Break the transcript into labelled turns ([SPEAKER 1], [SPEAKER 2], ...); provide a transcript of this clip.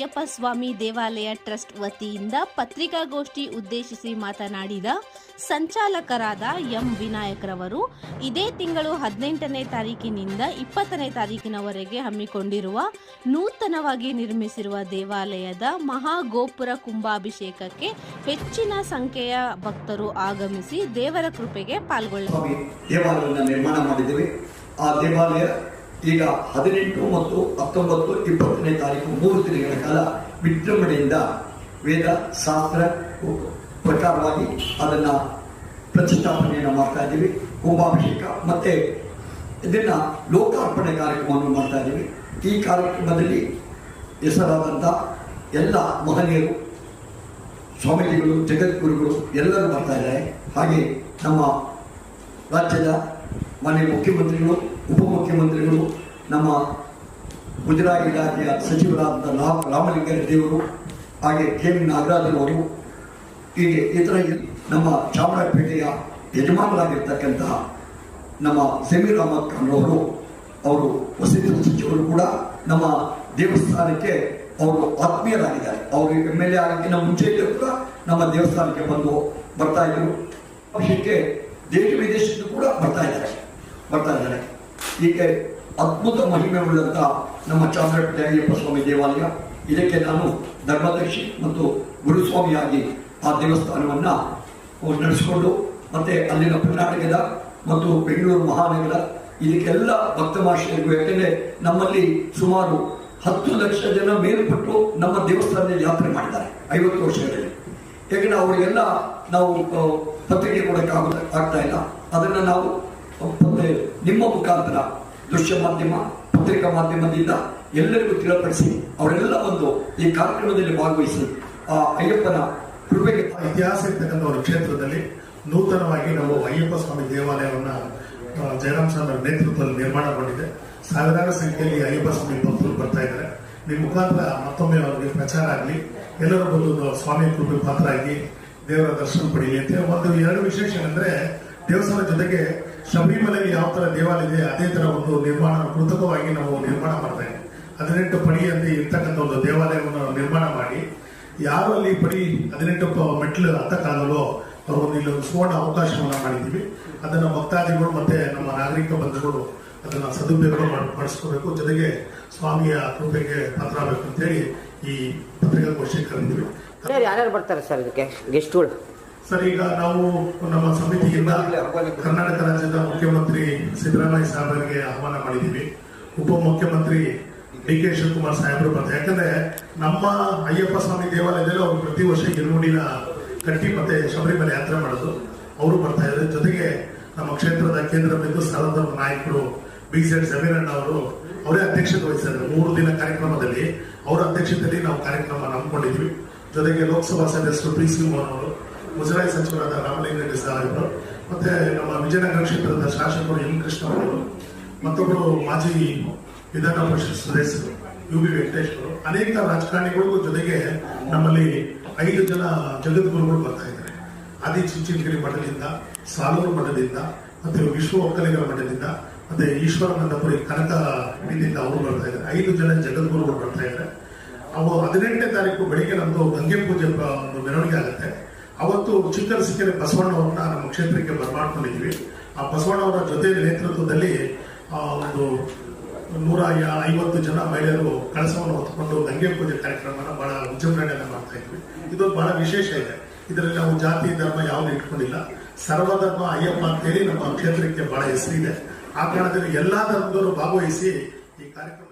[SPEAKER 1] ಅಯ್ಯಪ್ಪ ಸ್ವಾಮಿ ದೇವಾಲಯ ಟ್ರಸ್ಟ್ ವತಿಯಿಂದ ಪತ್ರಿಕಾಗೋಷ್ಠಿ ಉದ್ದೇಶಿಸಿ ಮಾತನಾಡಿದ ಸಂಚಾಲಕರಾದ ಎಂ ವಿನಾಯಕರವರು, ಇದೇ ತಿಂಗಳು 18ನೇ ತಾರೀಕಿನಿಂದ 20ನೇ ತಾರೀಕಿನವರೆಗೆ ಹಮ್ಮಿಕೊಂಡಿರುವ ನೂತನವಾಗಿ ನಿರ್ಮಿಸಿರುವ ದೇವಾಲಯದ ಮಹಾಗೋಪುರ ಕುಂಭಾಭಿಷೇಕಕ್ಕೆ ಹೆಚ್ಚಿನ ಸಂಖ್ಯೆಯ ಭಕ್ತರು ಆಗಮಿಸಿ ದೇವರ ಕೃಪೆಗೆ ಪಾಲ್ಗೊಳ್ಳಬೇಕು.
[SPEAKER 2] ದೇವಾಲಯವನ್ನು ನಿರ್ಮಾಣ ಮಾಡಿದ್ದೇವೆ. ಆ ದೇವಾಲಯ ಈಗ 18 ಮತ್ತು 19, 20ನೇ ತಾರೀಕು 3 ದಿನಗಳ ಕಾಲ ವಿಜೃಂಭಣೆಯಿಂದ ವೇದ ಶಾಸ್ತ್ರ ಪ್ರಕಾರವಾಗಿ ಅದನ್ನ ಪ್ರತಿಷ್ಠಾಪನೆಯನ್ನು ಮಾಡ್ತಾ ಇದ್ದೀವಿ. ಕುಂಭಾಭಿಷೇಕ ಮತ್ತೆ ಇದನ್ನ ಲೋಕಾರ್ಪಣೆ ಕಾರ್ಯಕ್ರಮವನ್ನು ಮಾಡ್ತಾ ಇದ್ದೀವಿ. ಈ ಕಾರ್ಯಕ್ರಮದಲ್ಲಿ ಹೆಸರಾದಂಥ ಎಲ್ಲ ಮಹನೀಯರು, ಸ್ವಾಮೀಜಿಗಳು, ಜಗದ್ಗುರುಗಳು ಎಲ್ಲರೂ ಬರ್ತಾ ಇದ್ದಾರೆ. ಹಾಗೆ ನಮ್ಮ ರಾಜ್ಯದ ಮಾನ್ಯ ಮುಖ್ಯಮಂತ್ರಿಗಳು, ಉಪಮುಖ್ಯಮಂತ್ರಿಗಳು, ನಮ್ಮ ಗುಜರಾತ್ ಇಲಾಖೆಯ ಸಚಿವರಾದ ರಾಮಲಿಂಗಾರೆಡ್ಡಿ ಅವರು, ಹಾಗೆ ಕೆ ಎಂ ನಾಗರಾಜರವರು, ಹೀಗೆ ಇತರ ನಮ್ಮ ಚಾಮರಾಜಪೇಟೆಯ ಯಜಮಾನರಾಗಿರ್ತಕ್ಕಂತಹ ನಮ್ಮ ಸಮೀರ್ ಅಹಮದ್ ಖಾನ್ ಅವರು ವಸತಿ ಸಚಿವರು ಕೂಡ ನಮ್ಮ ದೇವಸ್ಥಾನಕ್ಕೆ ಅವರು ಆತ್ಮೀಯರಾಗಿದ್ದಾರೆ. ಅವರು MLA ಆಗಕ್ಕಿಂತ ಮುಂಚೆಯಲ್ಲೂ ಕೂಡ ನಮ್ಮ ದೇವಸ್ಥಾನಕ್ಕೆ ಬರ್ತಾ ಇದ್ರು. ವಿಷಯಕ್ಕೆ ದೇಶ ವಿದೇಶಕ್ಕೂ ಕೂಡ ಬರ್ತಾ ಇದ್ದಾರೆ. ಹೀಗೆ ಅದ್ಭುತ ಮಹಿಮೆ ಉಳ್ಳಂತ ನಮ್ಮ ಚಾಮರಾಜಪೇಟೆ ಅಯ್ಯಪ್ಪ ಸ್ವಾಮಿ ದೇವಾಲಯ, ಇದಕ್ಕೆ ನಾನು ಧರ್ಮದರ್ಶಿ ಮತ್ತು ಗುರುಸ್ವಾಮಿಯಾಗಿ ಆ ದೇವಸ್ಥಾನವನ್ನ ನಡೆಸಿಕೊಂಡು ಮತ್ತೆ ಅಲ್ಲಿನ ಕರ್ನಾಟಕದ ಮತ್ತು ಬೆಂಗಳೂರು ಮಹಾನಗರ ಇದಕ್ಕೆಲ್ಲ ಭಕ್ತಮಾಶ್ರಯರು, ಯಾಕೆಂದ್ರೆ ನಮ್ಮಲ್ಲಿ ಸುಮಾರು 10 ಲಕ್ಷ ಜನ ಮೇಲ್ಪಟ್ಟು ನಮ್ಮ ದೇವಸ್ಥಾನದಲ್ಲಿ ಯಾತ್ರೆ ಮಾಡಿದ್ದಾರೆ 50 ವರ್ಷಗಳಲ್ಲಿ. ಯಾಕೆಂದ್ರೆ ಅವರಿಗೆಲ್ಲ ನಾವು ಪತ್ರಿಕೆ ಕೊಡಕ್ಕೆ ಆಗ್ತಾ ಇಲ್ಲ. ಅದನ್ನ ನಾವು ನಿಮ್ಮ ಮುಖಾಂತರ ದೃಶ್ಯ ಮಾಧ್ಯಮ, ಪತ್ರಿಕಾ ಮಾಧ್ಯಮದಿಂದ ಎಲ್ಲರಿಗೂ ತಿಳಿಪಡಿಸಿ ಅವರೆಲ್ಲ ಈ ಕಾರ್ಯಕ್ರಮದಲ್ಲಿ ಭಾಗವಹಿಸಿ ಆ ಅಯ್ಯಪ್ಪನ ಕೃಪೆಗೆ.
[SPEAKER 3] ಇತಿಹಾಸ ಇರ್ತಕ್ಕಂಥ ಒಂದು ಕ್ಷೇತ್ರದಲ್ಲಿ ನೂತನವಾಗಿ ನಾವು ಅಯ್ಯಪ್ಪ ಸ್ವಾಮಿ ದೇವಾಲಯವನ್ನ ಜಯರಾಮ್ ಸಾರ್ ನೇತೃತ್ವದಲ್ಲಿ ನಿರ್ಮಾಣಗೊಂಡಿದೆ. ಸಾವಿರಾರು ಸಂಖ್ಯೆಯಲ್ಲಿ ಅಯ್ಯಪ್ಪ ಸ್ವಾಮಿ ಭಕ್ತರು ಬರ್ತಾ ಇದ್ದಾರೆ. ನಿಮ್ಮ ಮುಖಾಂತರ ಮತ್ತೊಮ್ಮೆ ಅವರಿಗೆ ಪ್ರಚಾರ ಆಗಲಿ, ಎಲ್ಲರೂ ಬಂದು ಸ್ವಾಮಿ ಕೃಪೆ ಪಾತ್ರರಾಗಿ ದೇವರ ದರ್ಶನ ಪಡೆಯಲಿ ಅಂತ. ಒಂದು 2 ವಿಶೇಷ ಅಂದ್ರೆ, ದೇವಸ್ಥಾನ ಜೊತೆಗೆ ಶಬರಿಮಲೆಗೆ ಯಾವ ತರ ದೇವಾಲಯ ಇದೆ ಅದೇ ತರ ಒಂದು ನಿರ್ಮಾಣ ಕೃತಕವಾಗಿ ನಾವು ನಿರ್ಮಾಣ ಮಾಡ್ತಾ ಇದ್ದೀವಿ. 18 ಪಡಿಯಲ್ಲಿ ಇರ್ತಕ್ಕಂಥ ಒಂದು ದೇವಾಲಯವನ್ನು ನಿರ್ಮಾಣ ಮಾಡಿ, ಯಾರು ಅಲ್ಲಿ ಪಡಿ 18 ಮೆಟ್ಲು ಹತ್ತಕ್ಕಾಗಲ್ಲೋ ಅವರು ಇಲ್ಲೊಂದು ಸುವರ್ಣ ಅವಕಾಶವನ್ನ ಮಾಡಿದ್ದೀವಿ. ಅದನ್ನ ಭಕ್ತಾದಿಗಳು ಮತ್ತೆ ನಮ್ಮ ನಾಗರಿಕ ಬಂಧುಗಳು ಅದನ್ನ ಸದುಪಯೋಗ ಮಾಡಿಸ್ಕೋಬೇಕು, ಜೊತೆಗೆ ಸ್ವಾಮಿಯ ಕೃಪೆಗೆ ಪಾತ್ರಬೇಕು ಅಂತ ಹೇಳಿ ಈ ಪತ್ರಿಕಾಗೋಷ್ಠಿ ಕರೆದಿವಿ.
[SPEAKER 4] ಯಾರ್ಯಾರು ಬರ್ತಾರೆ ಸರ್ ಇದಕ್ಕೆ ಗೆಸ್ಟ್ಗಳು?
[SPEAKER 3] ಸರ್, ಈಗ ನಾವು ನಮ್ಮ ಸಮಿತಿಯಿಂದ ಕರ್ನಾಟಕ ರಾಜ್ಯದ ಮುಖ್ಯಮಂತ್ರಿ ಸಿದ್ದರಾಮಯ್ಯ ಸಾಹೇಬರಿಗೆ ಆಹ್ವಾನ ಮಾಡಿದ್ದೀವಿ. ಉಪಮುಖ್ಯಮಂತ್ರಿ DK ಶಿವಕುಮಾರ್ ಸಾಹೇಬರು ಬರ್ತಾರೆ. ಯಾಕಂದ್ರೆ ನಮ್ಮ ಅಯ್ಯಪ್ಪ ಸ್ವಾಮಿ ದೇವಾಲಯದಲ್ಲಿ ಅವರು ಪ್ರತಿ ವರ್ಷ ಗಿರ್ಮುಡಿನ ಕಟ್ಟಿ ಮತ್ತೆ ಶಬರಿಮಲೆ ಯಾತ್ರೆ ಮಾಡೋದು, ಅವರು ಬರ್ತಾ ಇದ್ದಾರೆ. ಜೊತೆಗೆ ನಮ್ಮ ಕ್ಷೇತ್ರದ ಕೇಂದ್ರ ಬಿಂದು ಸ್ಥಳದ ನಾಯಕರು BZ ಜಮೀರಣ್ಣ ಅವರೇ ಅಧ್ಯಕ್ಷತೆ ವಹಿಸಿದ್ದಾರೆ. 3 ದಿನ ಕಾರ್ಯಕ್ರಮದಲ್ಲಿ ಅವರ ಅಧ್ಯಕ್ಷತೆಯಲ್ಲಿ ನಾವು ಕಾರ್ಯಕ್ರಮ ನಂಬಿಕೊಂಡಿದ್ವಿ. ಜೊತೆಗೆ ಲೋಕಸಭಾ ಸದಸ್ಯರು PC ಮೋಹನ್ ಅವರು, ಮುಜರಾಯಿ ಸಚಿವರಾದ ರಾಮಲಿಂಗಾರೆಡ್ಡಿ ಸಾಹೇಬರು, ಮತ್ತೆ ನಮ್ಮ ವಿಜಯನಗರ ಕ್ಷೇತ್ರದ ಶಾಸಕರು ಎಂ ಕೃಷ್ಣ ಅವರು, ಮತ್ತೊಬ್ಬರು ಮಾಜಿ ವಿಧಾನ ಪರಿಷತ್ ಸದಸ್ಯರು UB ವೆಂಕಟೇಶ್ ಅವರು, ಅನೇಕ ರಾಜಕಾರಣಿಗಳಿಗೂ ಜೊತೆಗೆ ನಮ್ಮಲ್ಲಿ 5 ಜನ ಜಗದ್ಗುರುಗಳು ಬರ್ತಾ ಇದ್ದಾರೆ. ಆದಿಚುಂಚನಗಿರಿ ಮಠದಿಂದ, ಸಾಲೂರು ಮಠದಿಂದ, ಮತ್ತೆ ವಿಶ್ವ ಒಕ್ಕಲಿಗರ ಮಠದಿಂದ, ಮತ್ತೆ ಈಶ್ವರಾನಂದಪುರಿ ಕನಕ ಮಠದಿಂದ ಅವರು ಬರ್ತಾ ಇದ್ದಾರೆ. 5 ಜನ ಜಗದ್ಗುರುಗಳು ಬರ್ತಾ ಇದ್ದಾರೆ. ಅವು 18ನೇ ತಾರೀಕು ಬೆಳಿಗ್ಗೆ ನಮ್ದು ಗಂಗೆ ಪೂಜೆ ಒಂದು ಮೆರವಣಿಗೆ ಆಗುತ್ತೆ. ಅವತ್ತು ಚಿಕ್ಕರಸಿಕೆರೆ ಬಸವಣ್ಣವ್ರನ್ನ ನಮ್ಮ ಕ್ಷೇತ್ರಕ್ಕೆ ಬರ್ಮಾಡ್ಕೊಂಡಿದ್ವಿ. ಆ ಬಸವಣ್ಣವರ ಜೊತೆ ನೇತೃತ್ವದಲ್ಲಿ ಒಂದು 150 ಜನ ಮಹಿಳೆಯರು ಕಳಸವನ್ನು ಹೊತ್ತುಕೊಂಡು ಗಂಗೆ ಪೂಜೆ ಕಾರ್ಯಕ್ರಮನ ಬಹಳ ವಿಜೃಂಭಣೆಯನ್ನು ಮಾಡ್ತಾ ಇದ್ವಿ. ಇದೊಂದು ಬಹಳ ವಿಶೇಷ ಇದೆ. ಇದರಲ್ಲಿ ನಾವು ಜಾತಿ ಧರ್ಮ ಯಾವುದು ಇಟ್ಕೊಂಡಿಲ್ಲ. ಸರ್ವಧರ್ಮ ಅಯ್ಯಪ್ಪ ಅಂತೇಳಿ ನಮ್ಮ ಕ್ಷೇತ್ರಕ್ಕೆ ಬಹಳ ಹೆಸರಿದೆ. ಆ ಕಾರಣದಲ್ಲಿ ಎಲ್ಲಾ ಧರ್ಮದವರು ಭಾಗವಹಿಸಿ ಈ ಕಾರ್ಯಕ್ರಮ